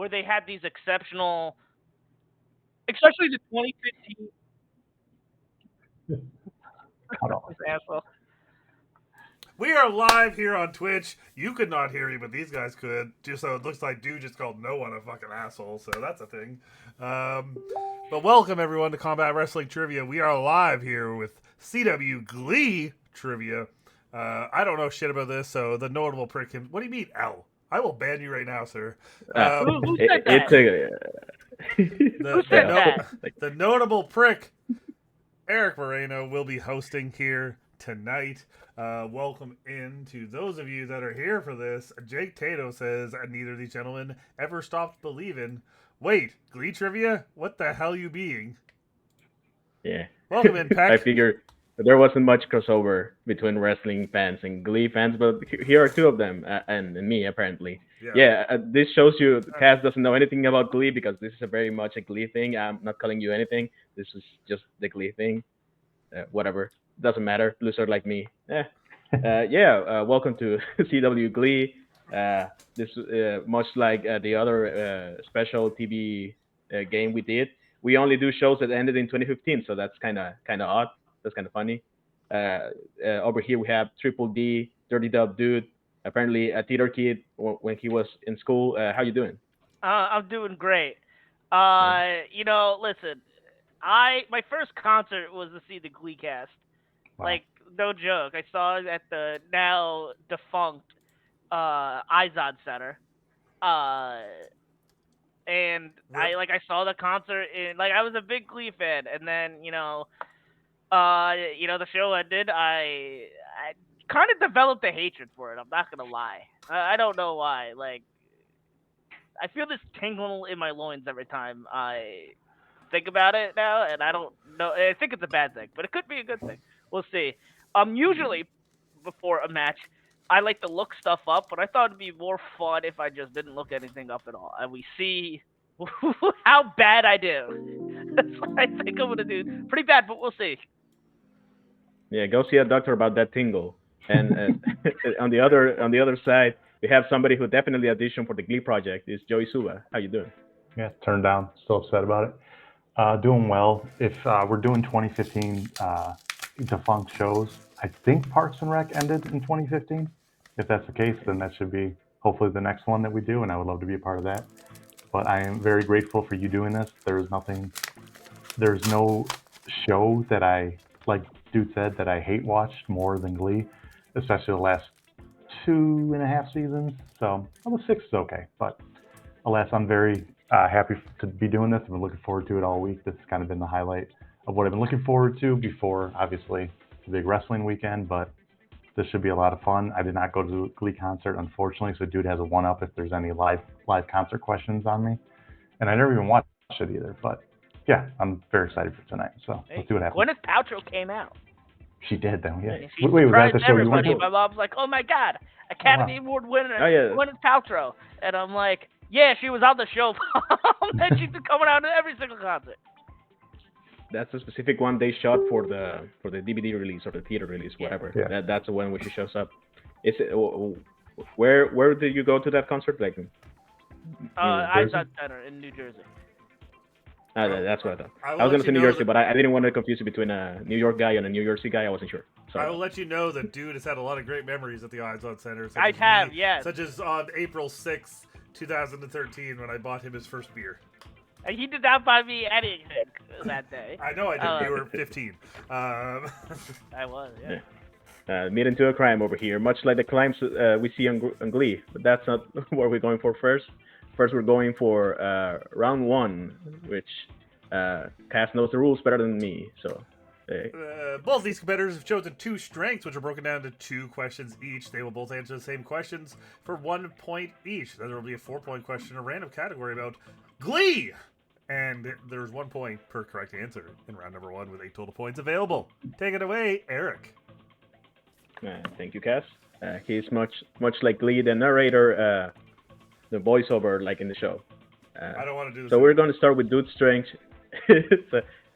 where they had these exceptional, especially the 2015 Cut off. asshole. We are live here on Twitch. You could not hear me, but these guys could. Just so it looks like dude just called no one a fucking asshole, so that's a thing. But welcome everyone to Combat Wrestling Trivia. We are live here with CWGLEE Trivia. I don't know shit about this, so the notable prick can. What do you mean, L? I will ban you right now, sir. Who said that? Who said that? The notable prick, Eric Moreno, will be hosting here tonight. Welcome in to those of you that are here for this. Jake Tato says, neither of these gentlemen ever stopped believing. Wait, Glee Trivia? What the hell you being? Yeah. Welcome in, Peck. I figured there wasn't much crossover between wrestling fans and Glee fans, but here are two of them, and me, apparently. Yeah, this shows you Cass doesn't know anything about Glee because this is a very much a Glee thing. I'm not calling you anything. This is just the Glee thing. Whatever. Doesn't matter. Loser like me. Welcome to CWGLEE. This much like the other special TV game we did. We only do shows that ended in 2015, so that's kind of odd. That's kind of funny. Over here we have Triple D, Dirty Dub Dude, apparently a theater kid when he was in school. How you doing? I'm doing great. Listen, my first concert was to see the Glee cast. Wow. Like, no joke. I saw it at the now defunct Izod Center. And I saw the concert in, I was a big Glee fan, and then the show ended. I kind of developed a hatred for it. I'm not gonna lie. I don't know why. I feel this tingle in my loins every time I think about it now, and I don't know. I think it's a bad thing, but it could be a good thing. We'll see. Usually before a match, I like to look stuff up, but I thought it'd be more fun if I just didn't look anything up at all, and we see how bad I do. That's what I think I'm gonna do. Pretty bad, but we'll see. Yeah, go see a doctor about that tingle. And on the other side, we have somebody who definitely auditioned for the Glee project. Is Joey Suba. How you doing? Yeah, turned down. Still upset about it. Doing well. If we're doing 2015 defunct shows, I think Parks and Rec ended in 2015. If that's the case, then that should be hopefully the next one that we do, and I would love to be a part of that. But I am very grateful for you doing this. There's no show that I, like Dude said, that I hate watched more than Glee, especially the last 2.5 seasons. So, well, the 6 is okay, but alas, I'm very happy to be doing this. I've been looking forward to it all week. This has kind of been the highlight of what I've been looking forward to before, obviously, the big wrestling weekend, but this should be a lot of fun. I did not go to the Glee concert, unfortunately, so Dude has a one-up if there's any live concert questions on me. And I never even watched it either, but yeah, I'm very excited for tonight. So let's see what happens. Gwyneth Paltrow came out. She did, though, yeah. And she Wait, was that the show you went everybody. to? My mom's like, "Oh my God, Academy Award winner, Oh, yeah. Gwyneth Paltrow," and I'm like, "Yeah, she was on the show, and she's been coming out to every single concert." That's a specific one they shot for the DVD release or the theater release, whatever. Yeah. That's the one where she shows up. Is it, where did you go to that concert? Like, Izod Center in New Jersey. That's what I thought. I was going to say New Jersey, but I didn't want to confuse you between a New York guy and a New Jersey guy. I wasn't sure. Sorry. I will let you know that Dude has had a lot of great memories at the Izod Center. Yes. Such as on April 6th, 2013, when I bought him his first beer. And he did not buy me anything that day. I know I did. You were 15. I was, yeah. Meet into a crime over here, much like the crimes we see on Glee. But that's not what we're going for first. First, we're going for round one, which Cass knows the rules better than me. So, both these competitors have chosen two strengths, which are broken down to 2 questions each. They will both answer the same questions for 1 point each. Then there will be a 4-point question, a random category about Glee. And there's 1 point per correct answer in round number 1 with 8 total points available. Take it away, Eric. Thank you, Cass. He's much like Glee, the narrator, the voiceover, like in the show. I don't want to do this. So we're going to start with Dude Strength.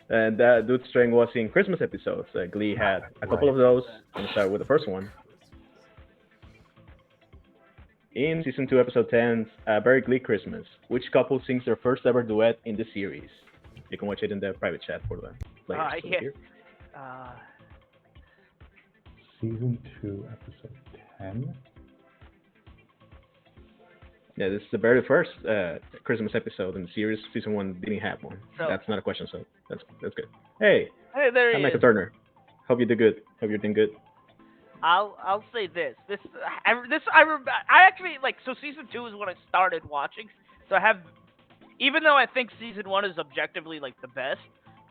And Dude Strength was in Christmas episodes. Glee had a couple of those. I'm going to start with the first one. In season 2, episode 10, Very Glee Christmas, which couple sings their first ever duet in the series? You can watch it in the private chat for the players over Yeah. here. Season 2, episode 10. Yeah, this is the very first Christmas episode in the series. Season 1 didn't have one. So- That's not a question, so that's good. Hey, Hey, there I'm he Michael is. Turner. Hope you did good. Hope you're doing good. I'll say this. I actually like. So season 2 is when I started watching. So I have, even though I think season 1 is objectively like the best,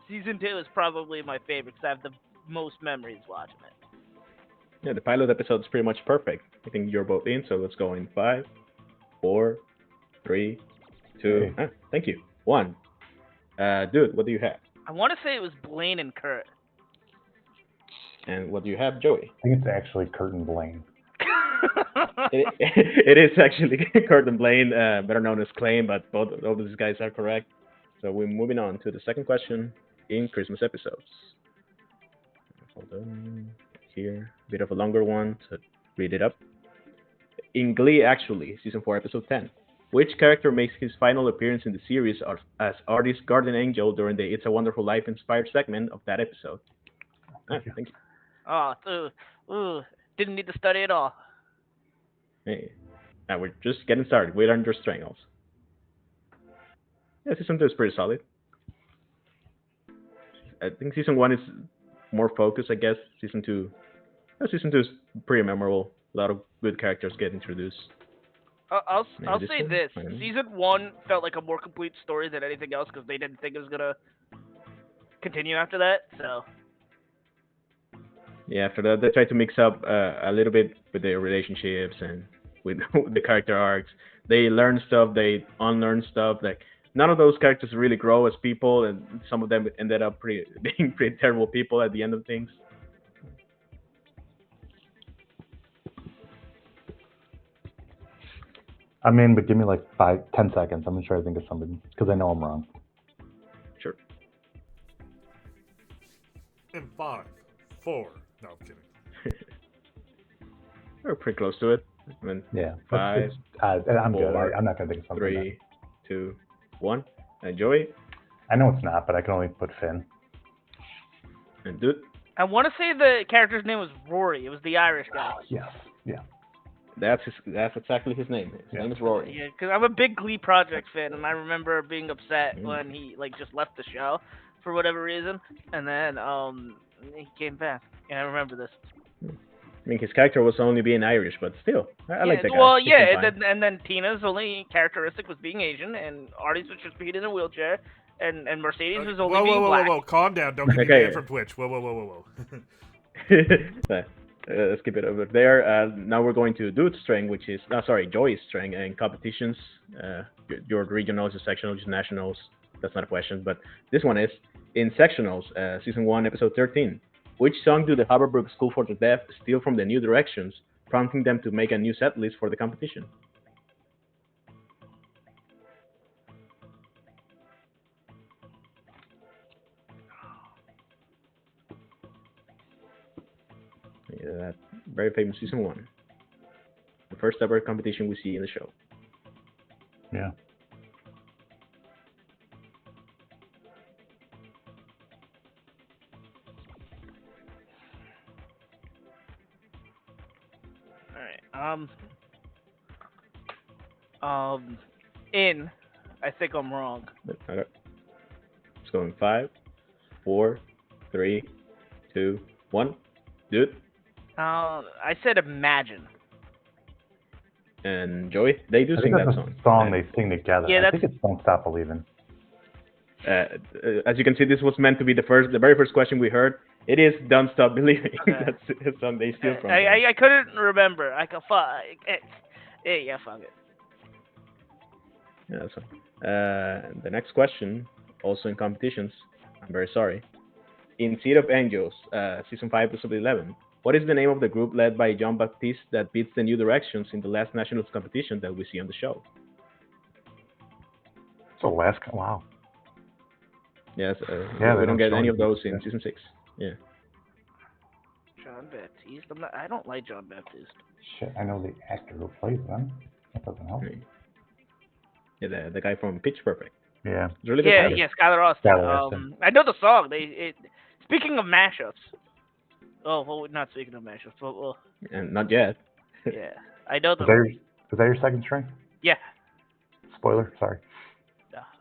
season 2 is probably my favorite because I have the most memories watching it. Yeah, the pilot episode is pretty much perfect. I think you're both in, so let's go in 5, 4, 3, 2. Hey. Thank you. 1. Dude, what do you have? I want to say it was Blaine and Kurt. And what do you have, Joey? I think it's actually Kurt and Blaine. It is actually Kurt and Blaine, better known as Claim, but both of these guys are correct. So we're moving on to the second question in Christmas episodes. Hold on. Here, a bit of a longer one, so read it up. In Glee, actually, season 4, episode 10, which character makes his final appearance in the series as artist Guardian Angel during the It's a Wonderful Life inspired segment of that episode? Thank you. Didn't need to study at all. Hey, now we're just getting started. We learned your strangles. Yeah, season 2 is pretty solid. I think season 1 is more focused, I guess. Season 2 is pretty memorable. A lot of good characters get introduced. I'll Maybe say one? this. I don't know. Season 1 felt like a more complete story than anything else because they didn't think it was gonna continue after that. So Yeah, after that, they tried to mix up a little bit with their relationships and with the character arcs. They learn stuff, they unlearn stuff. Like none of those characters really grow as people, and some of them ended up being pretty terrible people at the end of things. I'm in, but give me like 10 seconds. I'm gonna try to think of something because I know I'm wrong. Sure. In 5, 4. No, I'm kidding. We're pretty close to it. I mean, Yeah. 5, I'm good. 4, I'm not gonna think of something. 3, 2, 1. And Joey I know it's not, but I can only put Finn. and Dude. I want to say the character's name was Rory. It was the Irish guy. Yes. Yeah. That's exactly his name. His Yeah. name is Rory. Yeah, because I'm a big Glee Project fan, and I remember being upset Mm. when he like just left the show for whatever reason, and then he came back. And I remember this. I mean, his character was only being Irish, but still, I like that guy. Well, He yeah, seemed fine. and then Tina's only characteristic was being Asian, and Artie's was just being in a wheelchair, and Mercedes was only being black. Whoa. Calm down. Don't get me Okay. banned from Twitch. Whoa. Let's keep it over there. Now we're going to Dude's string, which is, Joey's string in competitions. Your regionals, your sectionals, your nationals. That's not a question, but this one is in sectionals, season 1, episode 13. Which song do the Haverbrook School for the Deaf steal from the New Directions, prompting them to make a new set list for the competition? Yeah, that very famous season 1. The first ever competition we see in the show. Yeah. All right. In. I think I'm wrong. Okay. Let's go in 5, 4, 3, 2, 1. Dude. I said Imagine. And Joey, they do I sing think that that's a song. song they sing together. Yeah, I think it's Don't Stop Believing. As you can see, this was meant to be the very first question we heard. It is "Don't Stop Believing." Okay. That's a song they steal from. I couldn't remember. I can yeah, fuck it. Yeah, that's fine. The next question, also in competitions. I'm very sorry. In Seed of Angels, season 5, episode 11. What is the name of the group led by John Baptiste that beats the New Directions in the last nationals competition that we see on the show? So wow. Yes, Yeah, we they don't don't get show any of anything. those in Yeah. season 6. Yeah. John Baptiste. I don't like John Baptiste. Shit, I know the actor who plays them. That doesn't help. Yeah, the guy from Pitch Perfect. Yeah. It's really good. Yeah, actor. Skylar Austin. Skylar Austin. I know the song. Speaking of mashups. Oh, well, not speaking of mashups, but well, And not yet. yeah, I know Is the. that your second string? Yeah. Spoiler, sorry.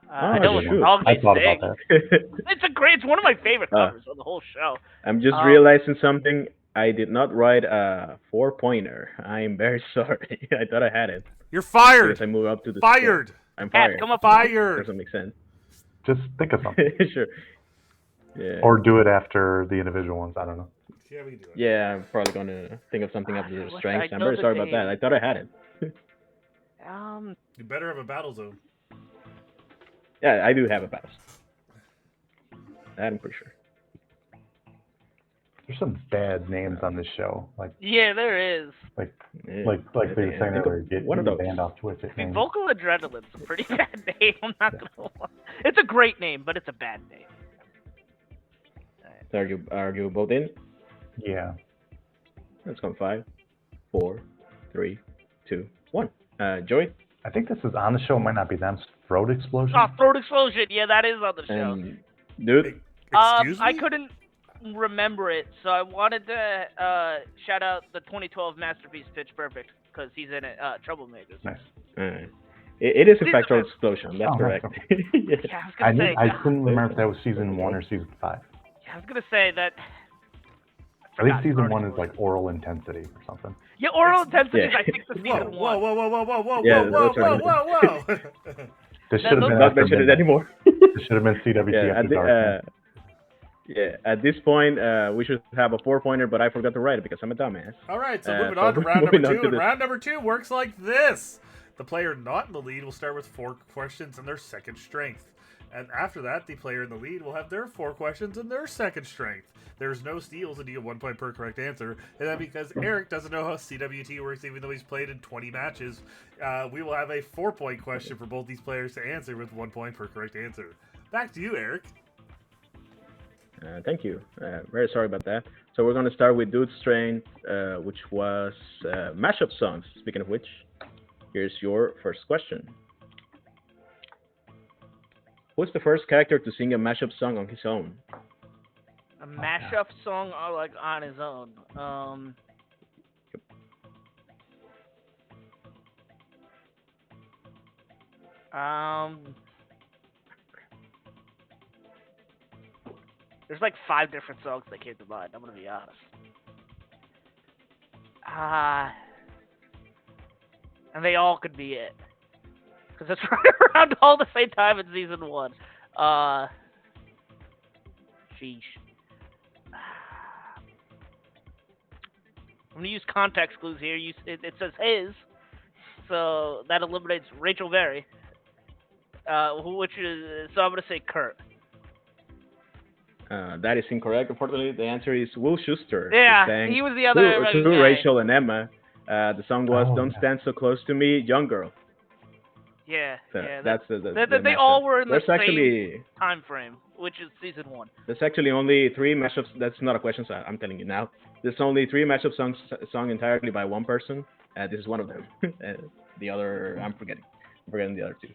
I know what shoot. song I they thought sing. about that. It's one of my favorite covers of the whole show. I'm just realizing something. I did not write a 4-pointer. I am very sorry. I thought I had it. You're fired. Because I moved up to the Fired. I'm fired. Come up. Fired. Doesn't make sense. Just think of something. Sure. Yeah. Or do it after the individual ones. I don't know. Yeah, we can do it. Yeah, I'm probably gonna think of something after the What's strengths. I I'm know very the sorry about name. that. I thought I had it. You better have a battle zone. Yeah, I do have a pass. That I'm pretty sure. There's some bad names on this show. Yeah, there is. Like Yeah. like they were saying Think of earlier, get one of those. banned off Twitch. I mean, Vocal Adrenaline's a pretty bad name. I'm not gonna lie. It's a great name, but it's a bad name. So are you both in? Yeah. Let's go 5, 4, 3, 2, 1. Joey? I think this is on the show. It might not be them. Throat Explosion. Oh, Throat Explosion. Yeah, that is on the show. And dude? Excuse me? I couldn't remember it, so I wanted to shout out the 2012 masterpiece Pitch Perfect because he's in it. Troublemakers. Nice. It is in fact Throat Explosion. That's Oh, correct. okay. Yeah, I was gonna say. I couldn't remember if that was season 1 or season 5. Yeah, I was gonna say that. I think forgot season Throat 1 is Explosion. like Oral Intensity or something. Yeah, Oral Intensity is Yeah. I think the season Whoa, whoa, one. whoa, whoa, whoa, whoa, whoa, Yeah, whoa, that's whoa, what whoa, whoa, whoa. This should have been Not after mention it midnight. anymore. This should have been CWT Yeah, after dark. yeah, at this point, we should have a 4-pointer, but I forgot to write it because I'm a dumbass. All right, so So moving on to round moving number on 2. to And the- round number 2 works like this. The player not in the lead will start with 4 questions in their second strength. And after that, the player in the lead will have their 4 questions in their second strength. There's no steals, and you get 1 point per correct answer. And then because Eric doesn't know how CWT works, even though he's played in 20 matches, we will have a 4-point question for both these players to answer with 1 point per correct answer. Back to you, Eric. Thank you. Very sorry about that. So we're going to start with Dude's Strength, which was mashup songs. Speaking of which, here's your first question. Who's the first character to sing a mashup song on his own? A mashup song like on his own. There's like 5 different songs that came to mind. I'm gonna be honest. And they all could be it, because it's right around all the same time in season 1. Sheesh. I'm gonna use context clues here. It says his, so that eliminates Rachel Berry. Which is so I'm gonna say Kurt. That is incorrect. Unfortunately, the answer is Will Schuster. Yeah, who sang he was the other to guy. Rachel and Emma. The song was "Don't Stand So Close to Me, Young Girl." Yeah, So yeah. that's the They mashup. all were in the There's same actually time frame, which is season 1. there's actually only 3 mashups. That's not a question, so I'm telling you now. There's only 3 mashup songs sung entirely by one person. This is one of them. The other, I'm forgetting the other 2.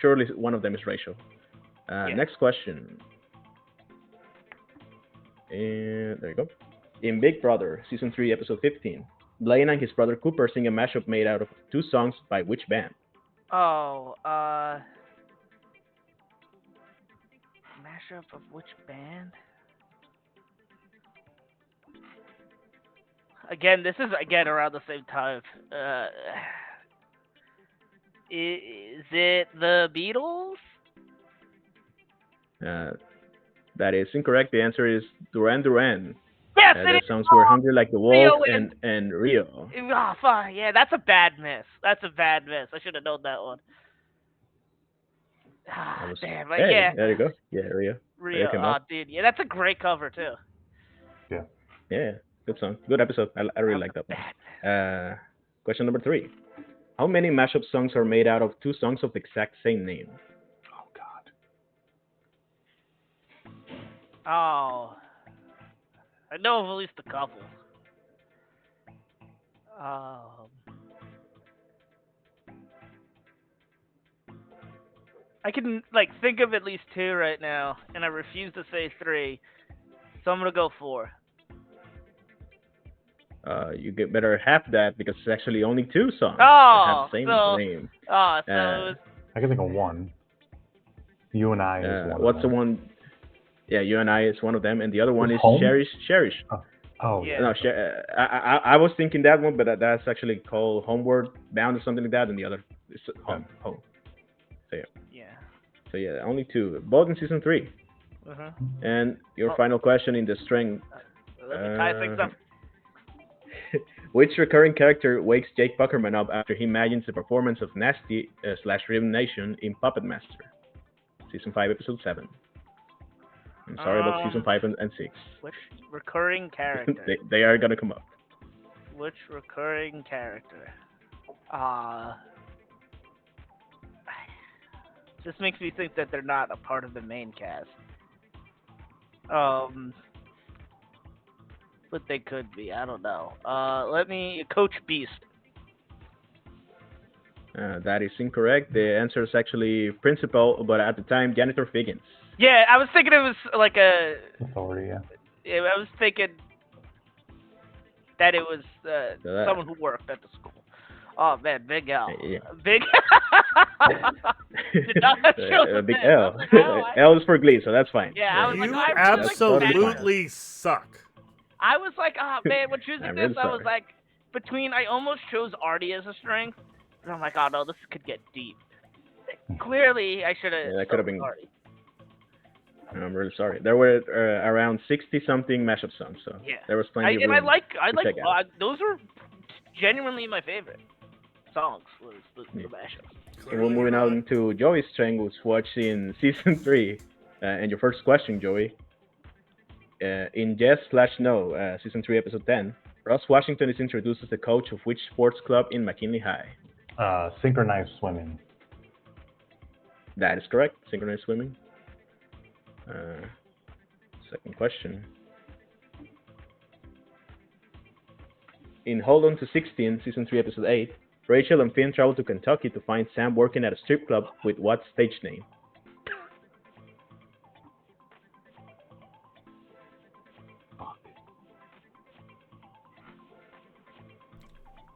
Surely one of them is Rachel. Yeah. Next question. And there you go. In Big Brother, Season 3, Episode 15, Blaine and his brother Cooper sing a mashup made out of 2 songs by which band? Oh, mashup of which band? Again, this is around the same time. Is it the Beatles? That is incorrect. The answer is Duran Duran. Yes, Their it is. songs were Hungry Like the Rio Wolf and Rio. Oh, fuck. Yeah, that's a bad miss. That's a bad miss. I should have known that one. Damn, but Hey, yeah. there you go. Yeah, Rio. Rio. came Oh, up. dude. Yeah, that's a great cover, too. Yeah, good song. Good episode. I really like that one. Question number 3. How many mashup songs are made out of 2 songs of the exact same name? Oh God. Oh. I know of at least a couple. I can like think of at least two right now, and I refuse to say three, so I'm gonna go four. You get better half that because it's actually only two songs that have Oh, the same so name. it was I can think of one. You and I is one. What's of the them. one? Yeah, You and I is one of them, and the other one is Home? Cherish. Cherish. Oh Yeah. No, I was thinking that one, but that's actually called Homeward Bound or something like that, and the other is Home. Home. So yeah. yeah. So yeah, only two, both in season 3. Uh-huh. And your final question in the string. Let me tie things up. Which recurring character wakes Jake Buckerman up after he imagines the performance of Nasty / Rhythm Nation in Puppet Master? Season 5, Episode 7. I'm sorry about Season 5 and 6. Which recurring character? they are gonna come up. Which recurring character? This makes me think that they're not a part of the main cast. But they could be. I don't know. Let me Coach Beast. That is incorrect. The answer is actually Principal, but at the time, Janitor Figgins. Yeah, I was thinking it was like a. Authority, yeah. I was thinking that it was that- someone who worked at the school. Oh man, Big L. Yeah. Big. Did not show the Big bit. L. I was like, oh, L is for Glee, so that's fine. Yeah, I was You like, I really absolutely suck. I was like, oh man, when choosing I'm this, really I was sorry. like, between I almost chose Artie as a strength, and I'm like, oh no, this could get deep. Clearly, I should have. Yeah, that could have been- Artie. I'm really sorry. There were around 60-something mashup songs, so Yeah. there was plenty of room. I like check out. those were genuinely my favorite songs. Was the Yeah. mashups. And we're moving on to Joey's strength, who's watching Season 3. And your first question, Joey. In Yes/No, Season 3, Episode 10, Ross Washington is introduced as the coach of which sports club in McKinley High? Synchronized swimming. That is correct. Synchronized swimming. Second question. In Hold On to 16, Season 3, Episode 8, Rachel and Finn travel to Kentucky to find Sam working at a strip club with what stage name?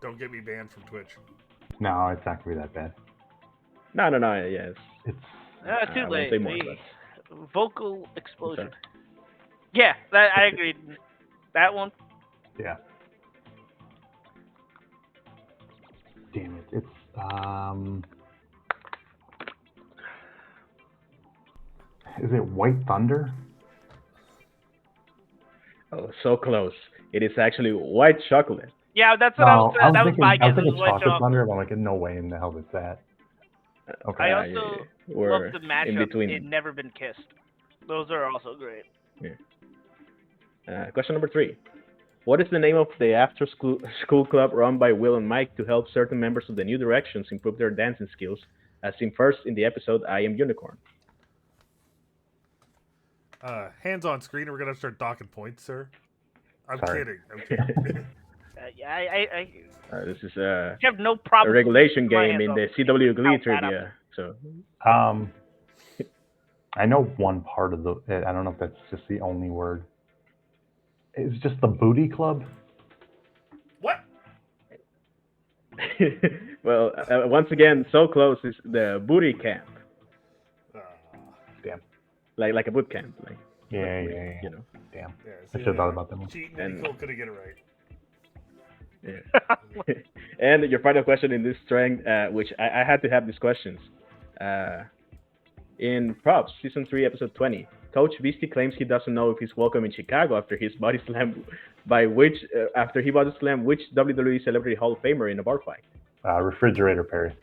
Don't get me banned from Twitch. No, it's not gonna be that bad. No, yes. It's Too I won't late. say more, Vocal explosion. Okay. Yeah, that I agreed. That one. yeah. Damn it! It's Is it White Thunder? Oh, so close. It is actually White Chocolate. Yeah, that's what No, I was. That was thinking, my I guess. was It thinking was White Chocolate Chocolate. Thunder, but I'm like, no way in the hell is that. Okay. I also we're love the in mashup between. in Never Been Kissed. Those are also great. Question number 3. What is the name of the after-school club run by Will and Mike to help certain members of the New Directions improve their dancing skills, as seen first in the episode I Am Unicorn? Hands on screen, or we're gonna start docking points, sir. I'm Sorry. kidding. I'm kidding. Yeah, I This is a have no problem. regulation with my game hands in off. the CWGLEE Count that up. Trivia. So I know one part of the. I don't know if that's just the only word. It's just the Booty Club. What? well, once again, so close is the booty camp, Damn. like a boot camp, like Yeah. you know. Damn. Yeah, I should have thought about that one. Cheating And- and Nicole couldn't get it right. Yeah. And your final question in this strength, which I had to have these questions. In Props, Season 3, Episode 20, Coach Beastie claims he doesn't know if he's welcome in Chicago after his body slam after he body slammed which WWE Celebrity Hall of Famer in a bar fight? Refrigerator Perry.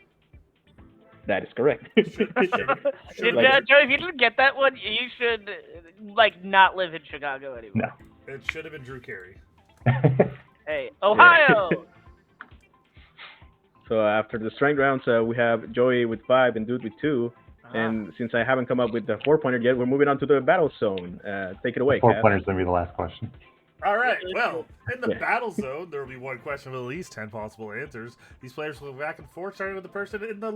That is correct. Joe, if you didn't get that one, you should not live in Chicago anymore. No. It should have been Drew Carey. Hey, Ohio. So after the strength rounds, we have Joey with 5 and Dude with 2. And since I haven't come up with the 4-pointer yet, we're moving on to the battle zone. Take it away, Cass. 4-pointer's gonna be the last question. All right. Well, in the Yeah. battle zone, there will be one question with at least 10 possible answers. These players will go back and forth, starting with the person in the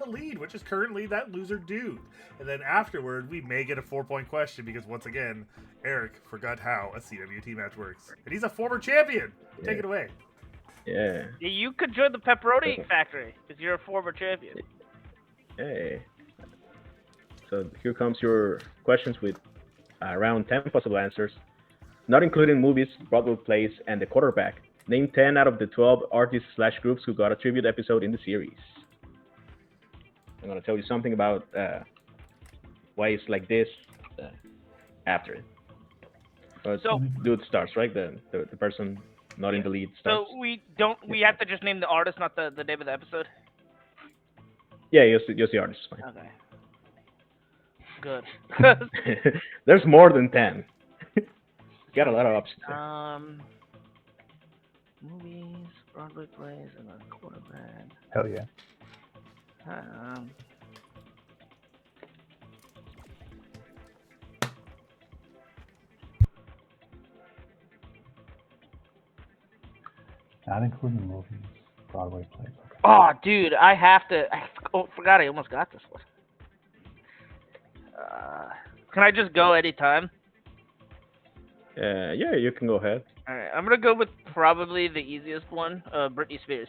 lead, which is currently that loser dude. And then afterward, we may get a 4-point question because once again, Eric forgot how a CWT match works, and he's a former champion. Take it away. Yeah. You could join the pepperoni factory because you're a former champion. Hey. So here comes your questions with around 10 possible answers, not including movies, Broadway plays, and the quarterback. Name 10 out of the 12 artists/groups who got a tribute episode in the series. I'm going to tell you something about why it's like this after it. But So- dude starts, right? The person not in the lead starts. So we have to just name the artist, not the name of the episode? Yeah, just the artist is fine. Okay. Good. There's more than 10. Got a lot of options. Movies, Broadway plays, and a quarterback. Hell yeah. Not including movies, Broadway plays. Okay. Oh, dude, I forgot I almost got this one. Can I just go anytime? Yeah, you can go ahead. All right, I'm gonna go with probably the easiest one, Britney Spears.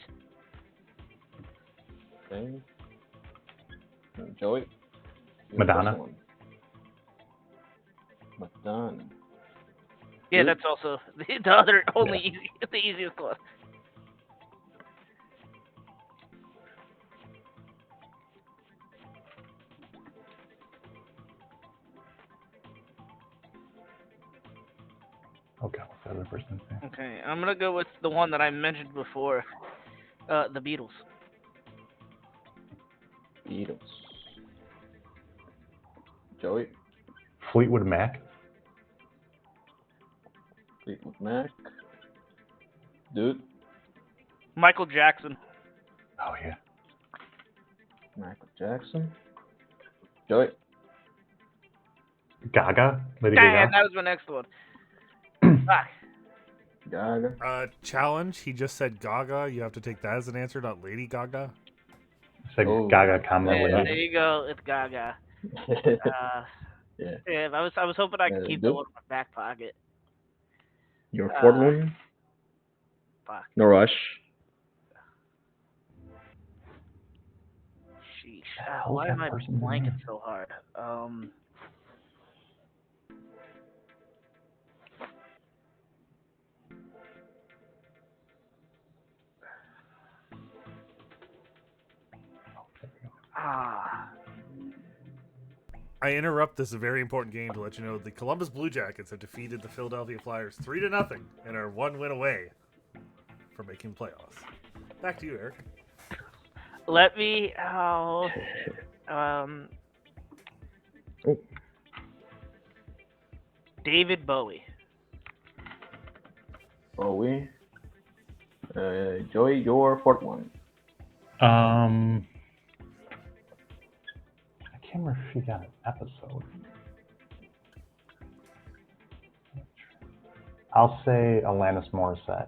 Okay. Joey? Madonna. Madonna. Yeah, Good. that's also the other only the easiest one. Okay, what's the other person's name? Okay, I'm gonna go with the one that I mentioned before, the Beatles. Beatles. Joey? Fleetwood Mac. Fleetwood Mac. Dude? Michael Jackson. Oh yeah. Michael Jackson. Joey? Gaga. Lady Damn, Gaga. that was my next one. Fuck. Gaga. Challenge. He just said Gaga. You have to take that as an answer, not Lady Gaga. Say Oh. Gaga, comma Yeah, lady. there you go. It's Gaga. Yeah. Yeah, I was hoping I could keep that Dude. one in my back pocket. Your fourth one? Fuck. No rush. Sheesh. hell's Why that am I person's blanking name? so hard? I interrupt this very important game to let you know the Columbus Blue Jackets have defeated the Philadelphia Flyers 3-0 and are 1 win away from making playoffs. Back to you, Eric. Let me. David Bowie. Bowie. Joey, your fourth one. I can't remember if he got an episode. I'll say Alanis Morissette.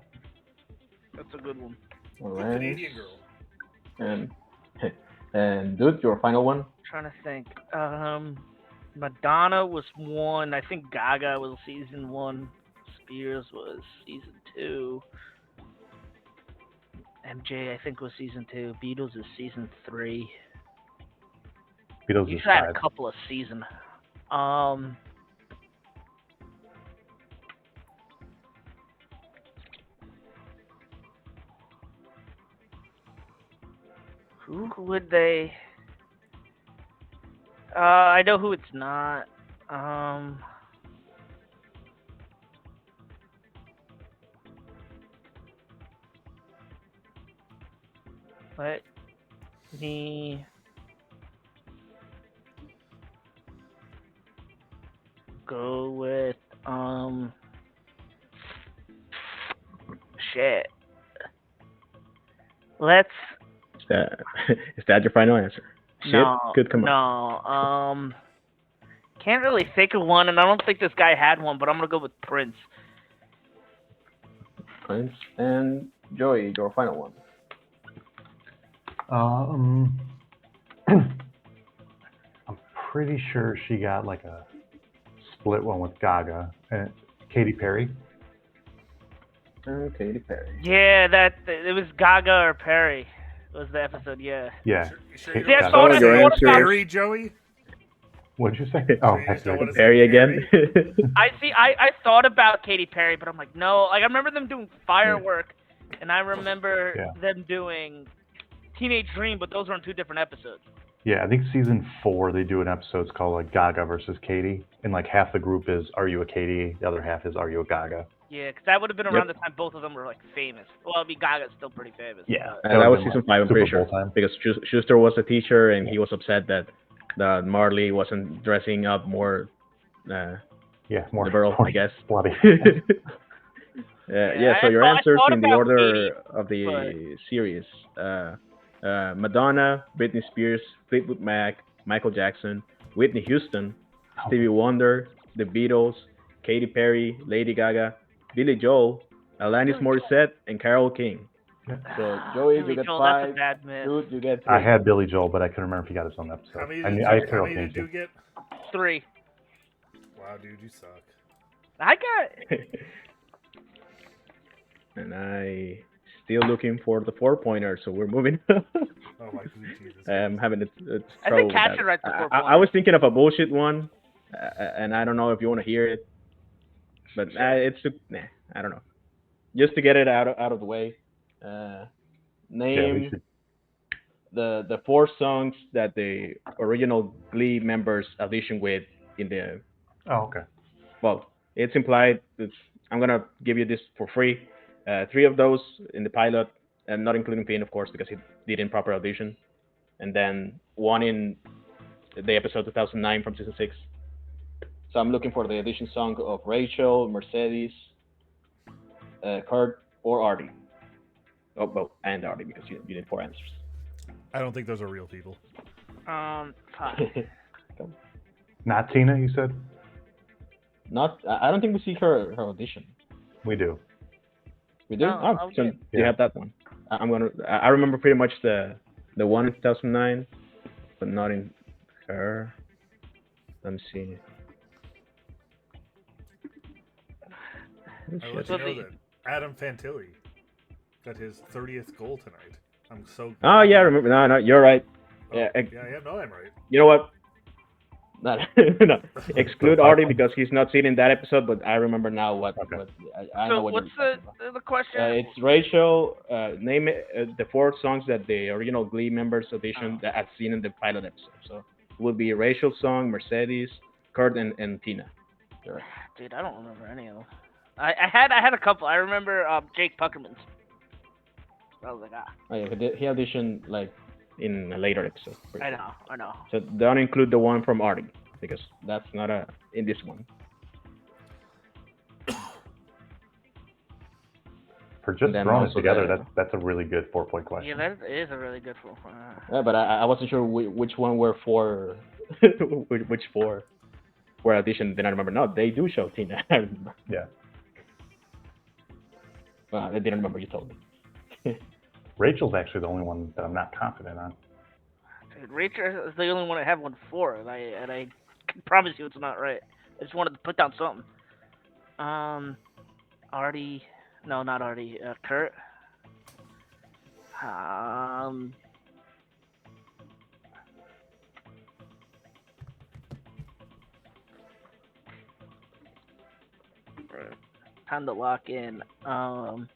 That's a good one. Alright. Canadian girl. And dude, your final one. Trying to think. Madonna was 1. I think Gaga was season 1. Spears was season 2. MJ, I think, was season 2. Beatles is season 3. Beatles You is had 5. a couple of season. Who would they? I know who it's not. Let me go with shit. Let's Is that your final answer? Shit no could come up. can't really think of one, and I don't think this guy had one, but I'm gonna go with Prince. points. And Joey, your final one. I'm pretty sure she got like a split one with Gaga and Katy Perry. And Katy Perry. Yeah, it was Gaga or Perry was the episode. Yeah. Yeah. You sure you Yeah, don't I thought want your to answer say is- Perry, Joey? What'd you say? Sure Oh, you just don't wanna say Perry again. I thought about Katy Perry, but I'm like, no. Like I remember them doing Firework, and I remember them doing Teenage Dream, but those were in 2 different episodes. Yeah, I think season 4 they do an episode called like Gaga versus Katy, and like half the group is Are You a Katy, the other half is Are You a Gaga. Yeah, because that would have been around the time both of them were like famous. Well, I mean, Gaga's still pretty famous. Yeah, but- That was would've been, season 5, I'm Super pretty sure. Bowl time. Because Schuster was a teacher and he was upset that Marley wasn't dressing up more Yeah, more liberal, I guess. bloody. Yeah, so your I answers thought in the about order Katy, of the series. Madonna, Britney Spears, Fleetwood Mac, Michael Jackson, Whitney Houston, Stevie Wonder, The Beatles, Katy Perry, Lady Gaga, Billy Joel, Alanis Morissette, and Carole King. So Joey, Billy you get Joel, 5. that's a bad miss. Dude, you get 3. I had Billy Joel, but I couldn't remember if he got his own episode. How many I did, knew- you, I how Carole many King did you too. get? 3. Wow, dude, you suck. I got. And I still looking for the 4-pointer, so we're moving. Oh my Jesus. I'm having a I trouble think with Catcher that. writes the 4 I was thinking of a bullshit one, and I don't know if you want to hear it, but I don't know. Just to get it out of the way, name the 4 songs that the original Glee members auditioned with in the. Oh, okay. Well, it's implied. I'm gonna give you this for free. 3 of those in the pilot, and not including Finn, of course, because he didn't proper audition, and then 1 in the episode 2009 from season 6. So I'm looking for the audition song of Rachel, Mercedes, Kurt, or Artie. Oh, well, and Artie, because you did 4 answers. I don't think those are real people. Fuck. Not Tina, you said? I don't think we see her audition. We do. We do? No, So okay. you have that one. I remember pretty much the one in 2009, but not in her. Let me see. I'll let you know that Adam Fantilli got his 30th goal tonight. I'm so. Oh yeah, I remember. No, you're right. Oh, Yeah, no, I'm right. you know what? No, exclude Artie because he's not seen in that episode. But I remember now what. Okay. I know So what what's you're talking about. the question? It's Rachel. Name the 4 songs that the original Glee members auditioned that I've seen in the pilot episode. So it would be Rachel's song, Mercedes, Kurt, and Tina. Sure. Dude, I don't remember any of them. I had a couple. I remember Jake Puckerman's. I was like, Oh, yeah, he auditioned like in a later episode. I know. So don't include the one from Artie because that's not in this one. For just Then throwing it also together, that's a really good 4-point question. Yeah, that is a really good one. Yeah, but I wasn't sure which one were for which 4 were auditioned. Then I remember. No, they do show Tina. I remember. Yeah. Well, I didn't remember. You told me. Rachel's actually the only one that I'm not confident on. Dude, Rachel is the only one I have one for, and I can promise you it's not right. I just wanted to put down something. Artie, no, not Artie. Kurt. Time to lock in. Alright.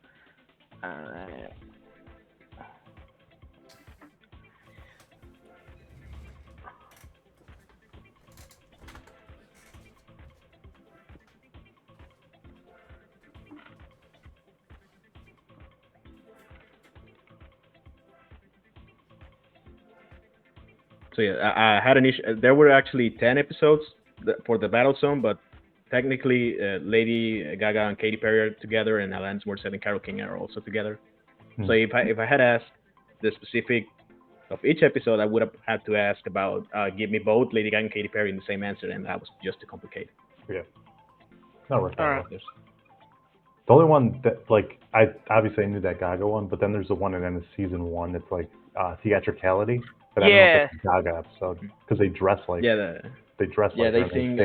So yeah, I had an issue. There were actually 10 episodes for the Battle Zone, but technically Lady Gaga and Katy Perry are together, and Alanis Morissette and Carole King are also together. So if I had asked the specific of each episode, I would have had to ask about give me both Lady Gaga and Katy Perry in the same answer, and that was just too complicated. Yeah. That worked out. Alright. well. The only one that, like, I obviously knew that Gaga one, but then there's the one that ended season 1. It's like theatricality, but I don't know Yeah. if it's a Gaga episode because they dress like they dress yeah, like they her and sing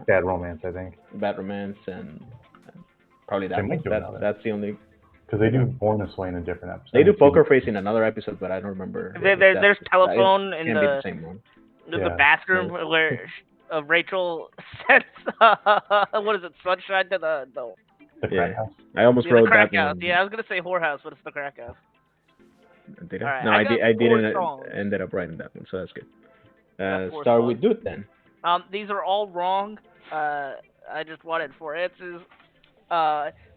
Bad Romance, I think. Bad Romance and probably They that. might do another. That's the only. Because they do Born This Way in a different episode. They do Poker Face in another episode, but I don't remember. There's telephone it in can't be the same one. the bathroom where Rachel sends what is it, sunshine to the crack house. I almost the wrote crack that house. one. Yeah, I was gonna say whorehouse, but it's the crack house. Did I? All right, No, I I got didn't. four songs. Ended up writing that one, so that's good. Got four Start songs. with Dude then. These are all wrong. I just wanted 4 answers.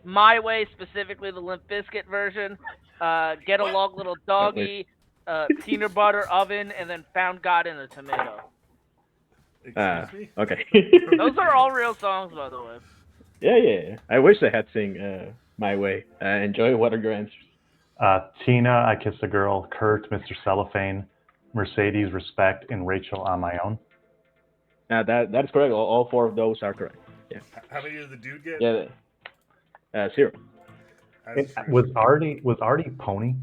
My Way, specifically the Limp Bizkit version. Get Along Little Doggy, Peanut Butter Oven, and then Found God in a Tomato. Excuse me? Okay. Those are all real songs, by the way. Yeah. I wish I had sing My Way. Enjoy. What are your answers? Tina, I Kissed a Girl, Kurt, Mr. Cellophane, Mercedes, Respect, and Rachel, On My Own. That is correct. All 4 of those are correct. Yeah. How many did the dude get? Yeah. 0. Was Artie Pony?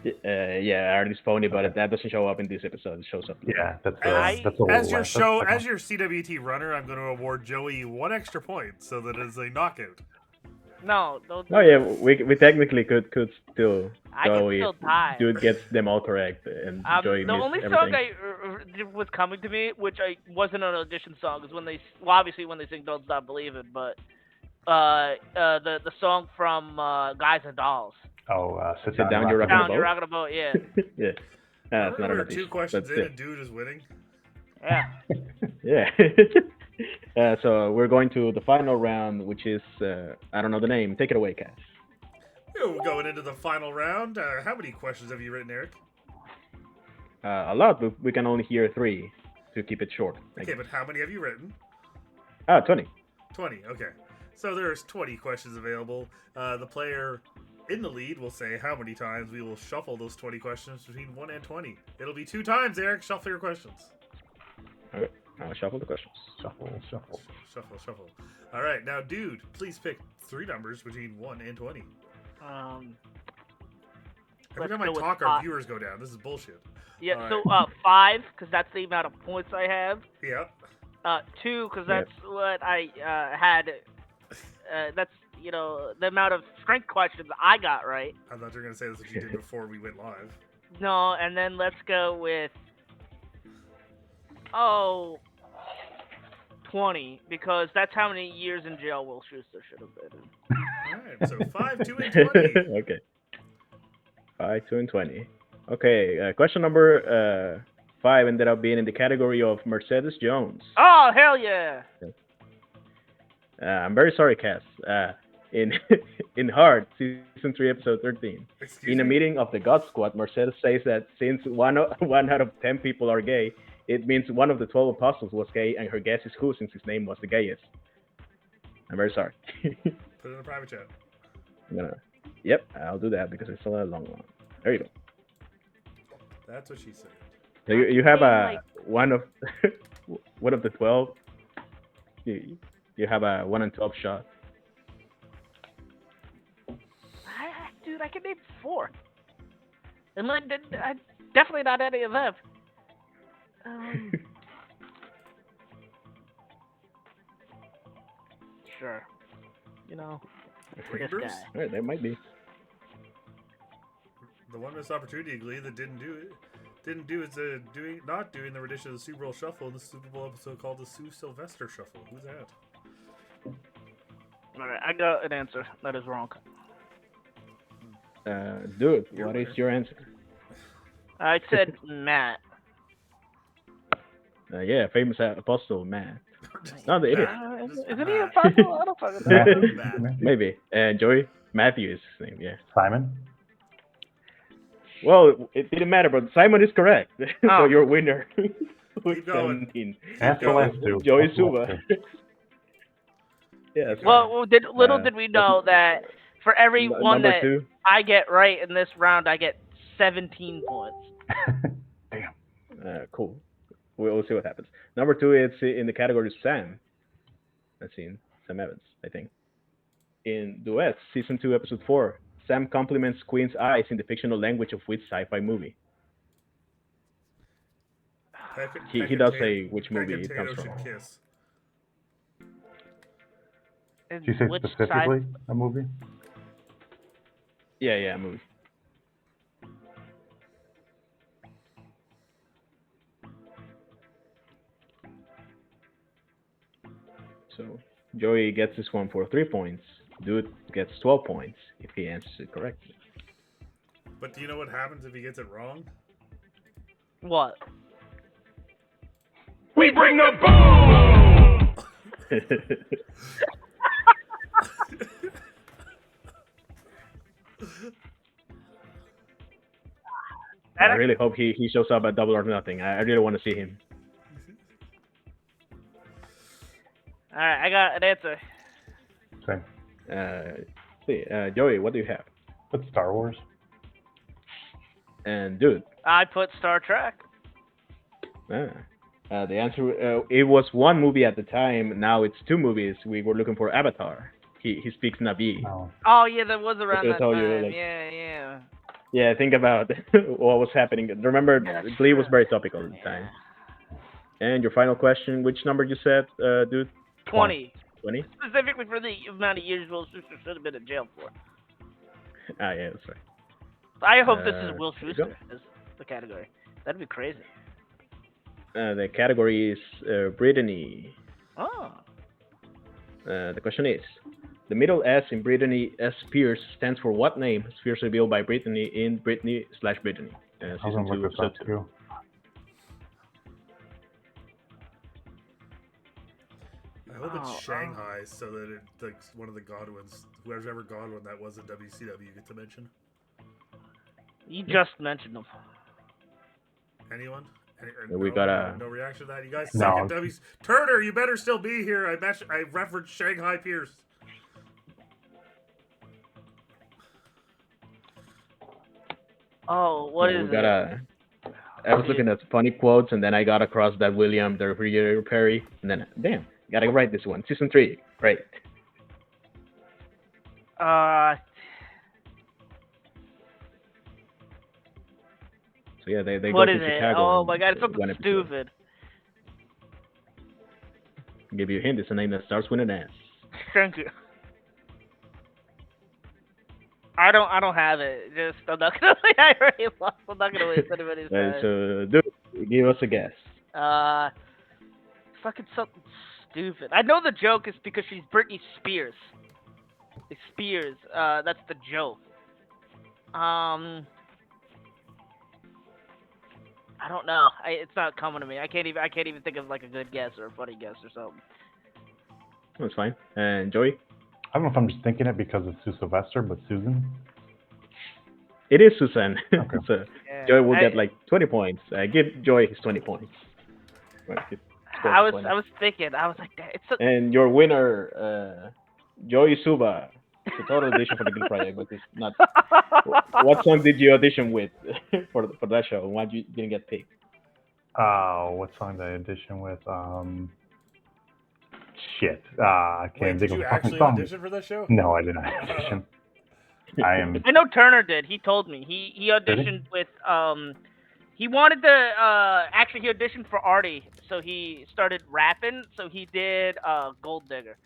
Yeah, Artie's Pony, but that doesn't show up in this episode. It shows up. Yeah, that's As a little as your less. show, That's as your CWT runner, I'm going to award Joey 1 extra point, so that it's a knockout. No, those. Oh yeah, we technically could still I go can still if tie. Dude gets them all correct and Joey the missed only everything. song was coming to me, which I wasn't an audition song, is when they obviously when they sing "Don't Stop Believing," but the song from Guys and Dolls. Oh, sit Sit down, rock you're and rocking Down, the you're boat. rocking a boat, yeah, Yeah. It's not Remember an 2 audition, questions but in and dude is winning? yeah. Yeah. So we're going to the final round, which is I don't know the name. Take it away, Cass. We're going into the final round. How many questions have you written, Eric? A lot, but we can only hear 3 to keep it short. Okay, but how many have you written? 20. 20, okay. So there's 20 questions available. The player in the lead will say how many times we will shuffle those 20 questions between 1 and 20. It'll be 2 times, Eric. Shuffle your questions. Okay. Shuffle the questions. Shuffle. Shuffle. All right, now, dude, please pick 3 numbers between 1 and 20. Every time I talk, our viewers go down. This is bullshit. Yeah, All so 5, because that's the amount of points I have. Yeah. 2, because that's what I had. That's, the amount of strength questions I got right. I thought you were going to say that's what you did before we went live. No, and then let's go with 20, because that's how many years in jail Will Schuester should have been in. All right, so 5, 2, and 20. Okay. 5, 2, and 20. Okay, question number 5 ended up being in the category of Mercedes Jones. Oh, hell yeah! I'm very sorry, Cass. In Heart, Season 3, Episode 13. In a meeting of the God Squad, Mercedes says that since 1 out of 10 people are gay, it means one of the 12 apostles was gay, and her guess is who, since his name was the gayest. I'm very sorry. Put it in a private chat. Yep, I'll do that because it's a long one. There you go. That's what she said. So you have one of the 12. You have a 1 in 12 shot. Dude, I can name 4. And definitely not any of them. Sure. This Chambers? guy. All right, that might be. The one missed opportunity, Glee, that didn't do is not doing the rendition of the Super Bowl Shuffle in the Super Bowl episode called the Sue Sylvester Shuffle. Who's that? Alright, I got an answer. That is wrong. Dude, what is your answer? I said Matt. Yeah, famous apostle, Matt. Not the idiot. Isn't he a apostle? I don't fucking know. Matt. Maybe. Joey? Matthew is his name, yeah. Simon? Well, it didn't matter, but Simon is correct. Oh. So you're winner. Keep going. 17. That's the last 2. Joey That's the last Suba. 2. Yeah, that's Well, did we know that for every one number that 2. I get right in this round, I get 17 points. Damn. Cool. We'll see what happens. Number 2 is in the category Sam. That's in Sam Evans, I think. In Duets, Season 2, Episode 4, Sam compliments Queen's eyes in the fictional language of which sci-fi movie? He does say which Peck movie and it comes Tato from. should kiss. Did you say Which specifically a movie? Yeah, movie. So Joey gets this one for 3 points. Dude gets 12 points if he answers it correctly. But do you know what happens if he gets it wrong? What? We bring the boom! I really hope he shows up at Double or Nothing. I really want to see him. All right, I got an answer. Same. Joey, what do you have? What's Star Wars? And Dude. I put Star Trek. The answer, it was one movie at the time. Now it's 2 movies. We were looking for Avatar. He speaks Navi. Oh yeah, that was around that told time. you, like- Yeah. Yeah, think about what was happening. Remember, Glee was very topical at the time. And your final question, which number you said, Dude? 20. 20? Specifically for the amount of years Will Schuester should have been in jail for. Ah, yeah, that's right. I hope this is Will there you go. Schuester as the category. That'd be crazy. The category is Brittany. Oh. The question is, the middle S in Brittany S. Spears stands for what name? Spears revealed by Brittany in Brittany/Brittany. I was Season gonna 2, look this up Episode 2. too. I hope it's Oh, Shanghai so that it, like one of the Godwins, whoever's ever Godwin that was in WCW, get to mention. You just mentioned them. Anyone? We got no reaction to that. You guys No. suck at W. Turner, you better still be here. I referenced Shanghai Pierce. Oh, what is we got it? I was looking at funny quotes, and then I got across that William the Refrigerator Perry, and then, damn, gotta write this one. Season 3, right. So yeah, they What go is to it? Chicago. Oh and, my god, it's one something episode. stupid. Give you a hint, it's a name that starts with an S. Thank you. I don't have it. Just I'm not gonna. I already lost. I'm not gonna waste anybody's time. So, dude, give us a guess. Fucking something stupid. I know the joke is because she's Britney Spears. Spears. That's the joke. I don't know. It's not coming to me. I can't even think of like a good guess or a funny guess or something. That's fine. And Joey? I don't know if I'm just thinking it because it's Sue Sylvester, but Susan. It is Susan. Okay. So Yeah, Joey will get like 20 points. Give Joey his 20 points. Right, I was thinking. I was like, it's a, And your winner, Joey Suba. It's a total audition for the Glee Project, but it's not. What song did you audition with for that show? And why you didn't get picked? What song did I audition with? Shit. I Wait, can't did think of you the fucking actually song. audition for that show? No, I did not audition. I am. I know Turner did. He told me he auditioned with he wanted to actually he auditioned for Artie, so he started rapping. So he did Gold Digger.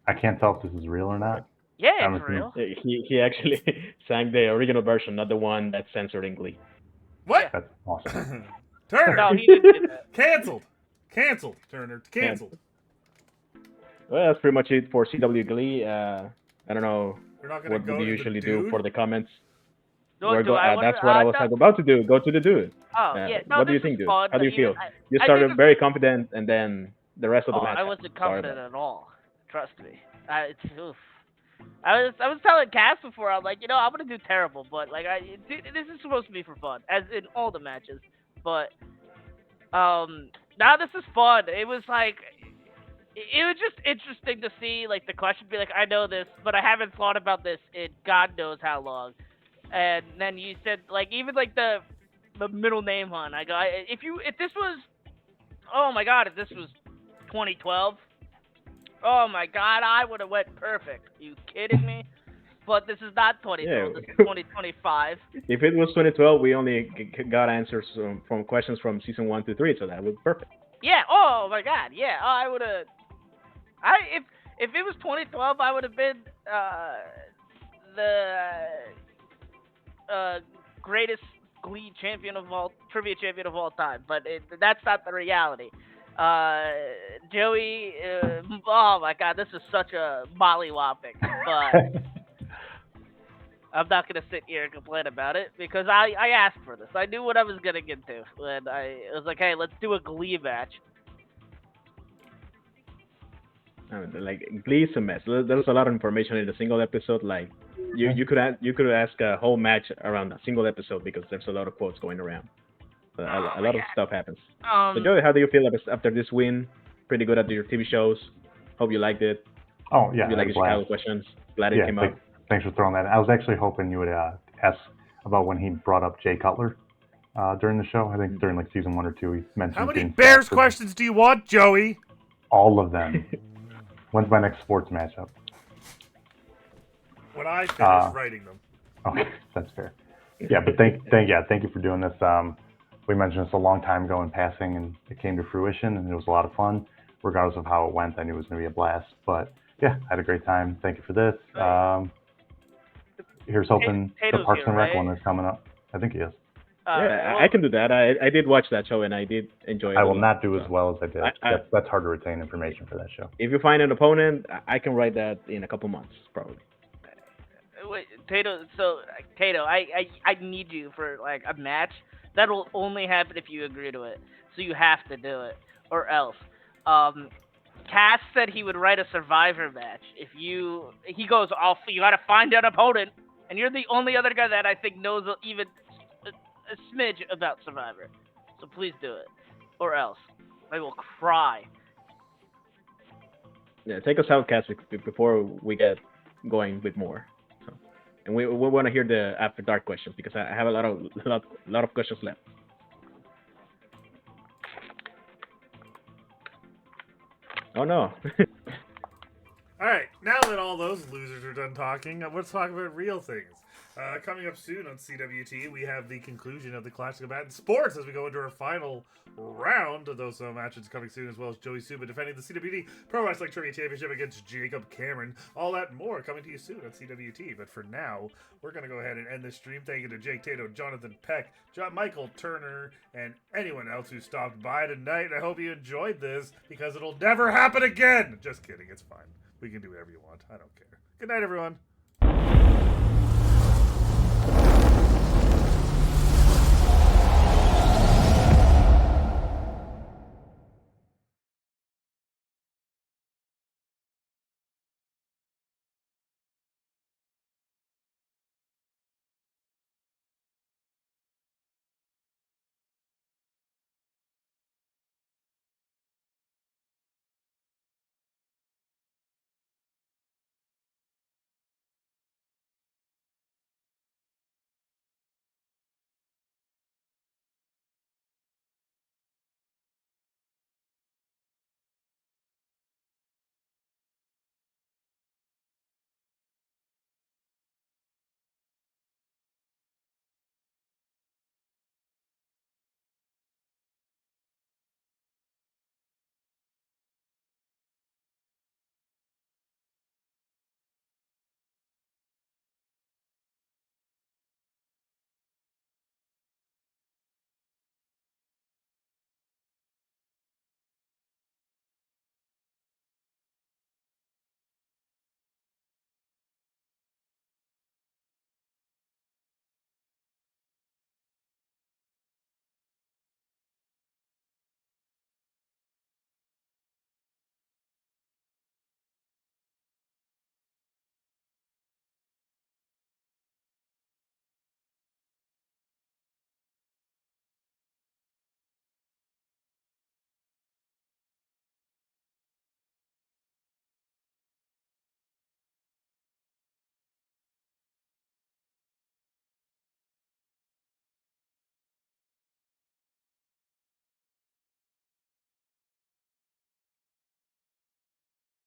I can't tell if this is real or not. Yeah, I'm it's real. He actually sang the original version, not the one that's censored in Glee. What? That's awesome. Turner! No, he didn't do that. Canceled. Canceled, Turner. Canceled. Well, that's pretty much it for CWGLEE. I don't know You're not gonna what go would you to the usually do dude? for the comments. Don't do I That's what I was about to do. Go to the dude. Oh yeah. No, what do you this think, is dude? fun, How do you but feel? I You think started it's- very confident, and then the rest of the match. I wasn't Sorry confident about at all. Trust me. Oof. I was telling Cass before. I'm like, I'm gonna do terrible, but like this is supposed to be for fun, as in all the matches. But now this is fun. It was like. It was just interesting to see, like, the question be like, I know this, but I haven't thought about this in God knows how long. And then you said, like, even, like, the middle name one. I go, if this was, oh, my God, if this was 2012, Oh my God, I would have went perfect. Are you kidding me? But this is not 2012. Yeah. This is 2025. If it was 2012, we only got answers from questions from season 1 to 3, so that would be perfect. Yeah. Oh my God. Yeah. I would have. If it was 2012, I would have been the greatest Glee champion of all, trivia champion of all time. But that's not the reality. Joey, oh my God, this is such a mollywhopping. But I'm not gonna sit here and complain about it because I asked for this. I knew what I was getting into when it was like, hey, let's do a Glee match. Like Glee is a mess. There's a lot of information in a single episode. Like you could ask a whole match around a single episode because there's a lot of quotes going around. A lot of stuff happens. So Joey, how do you feel after this win? Pretty good at your TV shows. Hope you liked it. Oh yeah, You like the Chicago questions. Glad it came out. Thanks for throwing that in. I was actually hoping you would ask about when he brought up Jay Cutler during the show. I think during like season 1 or 2 he mentioned. How many Bears questions do you want, Joey? All of them. When's my next sports matchup? When I finish writing them. Okay, that's fair. Yeah, but thank you for doing this. We mentioned this a long time ago in passing, and it came to fruition, and it was a lot of fun. Regardless of how it went, I knew it was going to be a blast. But yeah, I had a great time. Thank you for this. Here's hoping the Parks and Rec one is coming up. I think he is. Yeah, I can do that. I did watch that show and I did enjoy it. I will not do as well as I did. That's hard to retain information for that show. If you find an opponent, I can write that in a couple months, probably. Wait, Tato. So Tato, I need you for like a match that will only happen if you agree to it. So you have to do it, or else. Cass said he would write a Survivor match. He goes, you got to find an opponent, and you're the only other guy that I think knows even a smidge about Survivor. So please do it, or else I will cry. Yeah, take us out, Cass, before we get going with more. So, and we want to hear the After Dark questions because I have a lot of questions left. Oh no. All right, now that all those losers are done talking, let's talk about real things. Coming up soon on CWT, we have the conclusion of the Clash of Combatant Sports as we go into our final round of those matches coming soon, as well as Joey Suba defending the CWT Pro Wrestling Trivia Championship against Jacob Cameron. All that and more coming to you soon on CWT. But for now, we're going to go ahead and end this stream. Thank you to Jake Tato, Jonathan Peck, Michael Turner, and anyone else who stopped by tonight. I hope you enjoyed this because it'll never happen again. Just kidding. It's fine. We can do whatever you want. I don't care. Good night, everyone.